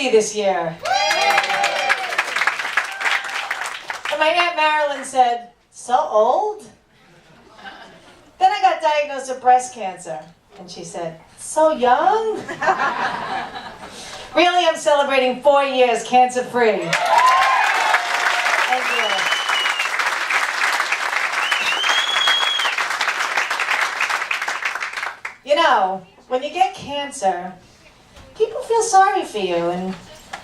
50 this year. And my Aunt Marilyn said, so old? Then I got diagnosed with breast cancer. And she said, so young? Really, I'm celebrating 4 years cancer-free. Thank you. You know, when you get cancer, people feel sorry for you, and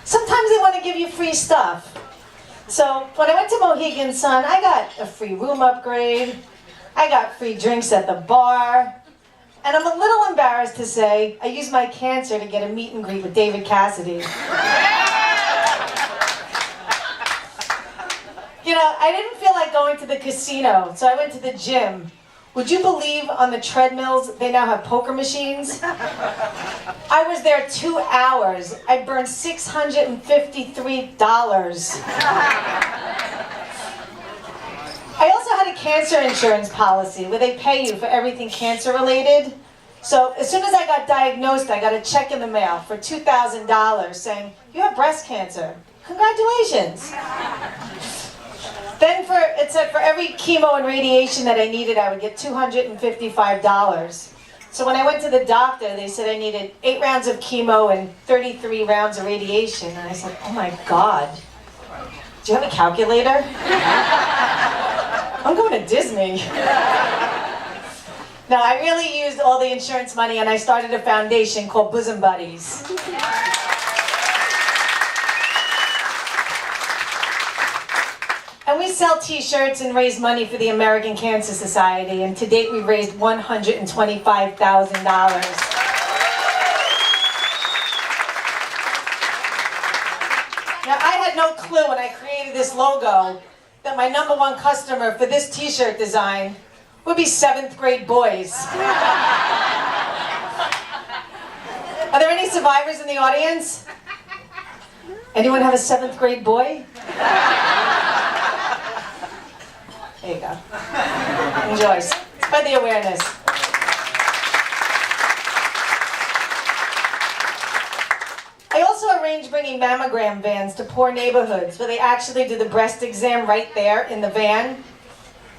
sometimes they want to give you free stuff. So when I went to Mohegan Sun, I got a free room upgrade, I got free drinks at the bar, and I'm a little embarrassed to say I used my cancer to get a meet and greet with David Cassidy. You know, I didn't feel like going to the casino, so I went to the gym. Would you believe on the treadmills they now have poker machines? I was there 2 hours. I burned $653. I also had a cancer insurance policy where they pay you for everything cancer related. So as soon as I got diagnosed, I got a check in the mail for $2,000 saying, you have breast cancer. Congratulations. Then it said for every chemo and radiation that I needed, I would get $255. So when I went to the doctor, they said I needed 8 rounds of chemo and 33 rounds of radiation. And I said, oh my God, do you have a calculator? I'm going to Disney. No, I really used all the insurance money and I started a foundation called Bosom Buddies. And we sell t-shirts and raise money for the American Cancer Society, and to date we've raised $125,000. Now I had no clue when I created this logo that my #1 customer for this t-shirt design would be 7th grade boys. Are there any survivors in the audience? Anyone have a 7th grade boy? There you go. Enjoy. Spread the awareness. I also arranged bringing mammogram vans to poor neighborhoods where they actually do the breast exam right there in the van.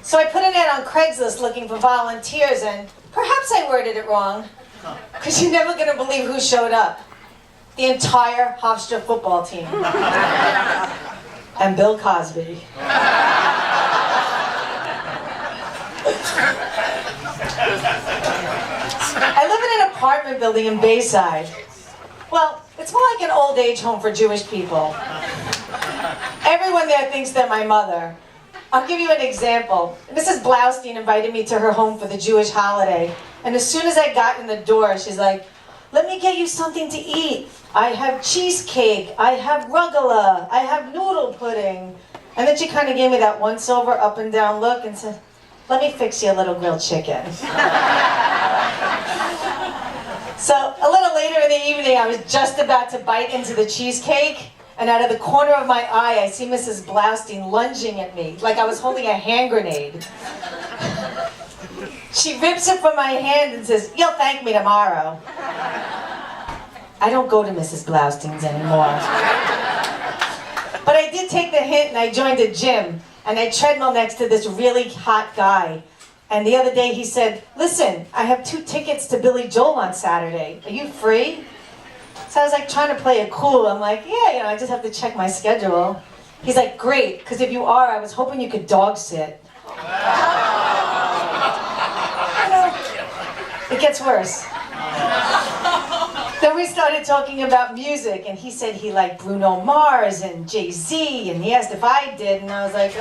So I put an ad on Craigslist looking for volunteers, and perhaps I worded it wrong, because you're never going to believe who showed up. The entire Hofstra football team. And Bill Cosby. I live in an apartment building in Bayside. Well, it's more like an old age home for Jewish people. Everyone there thinks they're my mother. I'll give you an example. Mrs. Blaustein invited me to her home for the Jewish holiday. And as soon as I got in the door, she's like, let me get you something to eat. I have cheesecake, I have rugelach, I have noodle pudding. And then she kind of gave me that once over up and down look and said, let me fix you a little grilled chicken. So a little later in the evening, I was just about to bite into the cheesecake, and out of the corner of my eye, I see Mrs. Blaustein lunging at me like I was holding a hand grenade. She rips it from my hand and says, you'll thank me tomorrow. I don't go to Mrs. Blaustein's anymore. But I did take the hint and I joined a gym, and I treadmill next to this really hot guy. And the other day he said, listen, I have 2 tickets to Billy Joel on Saturday. Are you free? So I was like trying to play it cool. I'm like, yeah, I just have to check my schedule. He's like, great, because if you are, I was hoping you could dog sit. It gets worse. Then we started talking about music, and he said he liked Bruno Mars and Jay-Z, and he asked if I did, and I was like,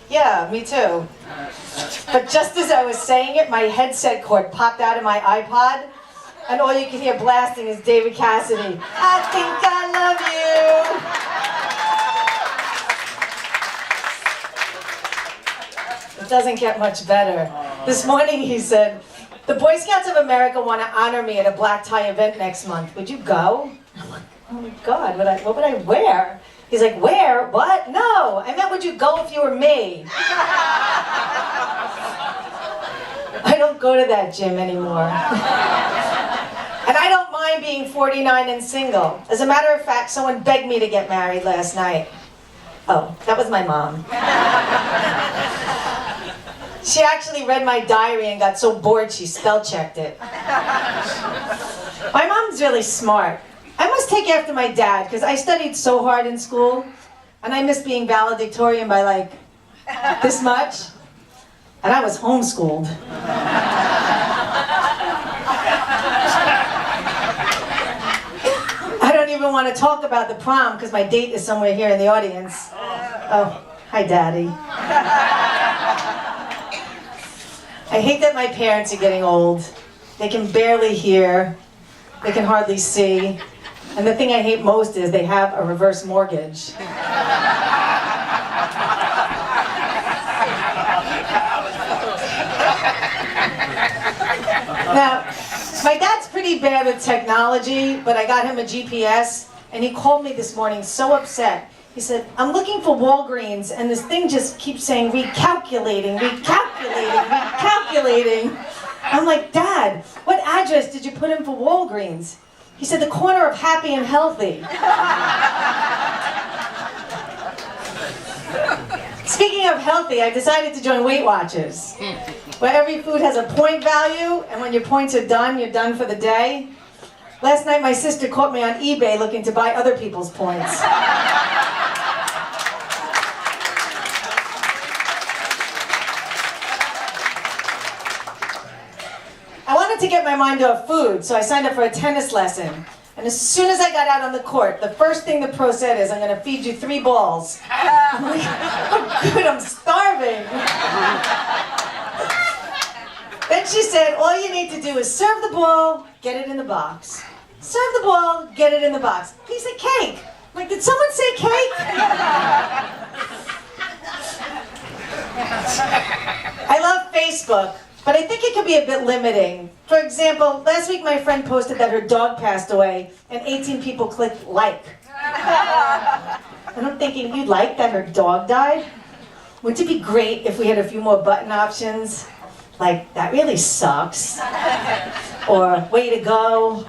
yeah, me too. But just as I was saying it, my headset cord popped out of my iPod, and all you can hear blasting is David Cassidy. I think I love you. It doesn't get much better. This morning he said, the Boy Scouts of America want to honor me at a black tie event next month. Would you go? I'm like, oh my God, what would I wear? He's like, where? What? No, I meant would you go if you were me? I don't go to that gym anymore. And I don't mind mind being 49 and single. As a matter of fact, someone begged me to get married last night. Oh, that was my mom. She actually read my diary and got so bored she spell-checked it. My mom's really smart. I must take after my dad, because I studied so hard in school, and I missed being valedictorian by like this much, and I was homeschooled. I don't even want to talk about the prom, because my date is somewhere here in the audience. Oh, hi, Daddy. I hate that my parents are getting old. They can barely hear. They can hardly see. And the thing I hate most is they have a reverse mortgage. Now, my dad's pretty bad with technology, but I got him a GPS, and he called me this morning so upset. He said, I'm looking for Walgreens, and this thing just keeps saying recalculating, recalculating, recalculating. I'm like, Dad, what address did you put in for Walgreens? He said, the corner of Happy and Healthy. Speaking of healthy, I decided to join Weight Watchers, where every food has a point value, and when your points are done, you're done for the day. Last night, my sister caught me on eBay looking to buy other people's points. I wanted to get my mind off food, so I signed up for a tennis lesson. And as soon as I got out on the court, the first thing the pro said is, I'm going to feed you 3 balls. I'm like, oh good, I'm starving. Then she said, all you need to do is serve the ball, get it in the box. Serve the ball, get it in the box. Piece of cake. I'm like, did someone say cake? I love Facebook. But I think it could be a bit limiting. For example, last week my friend posted that her dog passed away, and 18 people clicked like. And I'm thinking, you'd like that her dog died? Wouldn't it be great if we had a few more button options? Like, that really sucks. Or, way to go.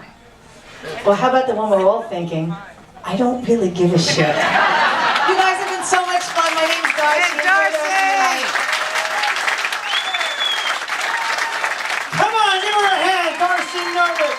Or how about the one we're all thinking, I don't really give a shit. You guys have been so much fun. My name's Darcy. Hey, Darcy! Come on, give her a hand, Darcy Novick.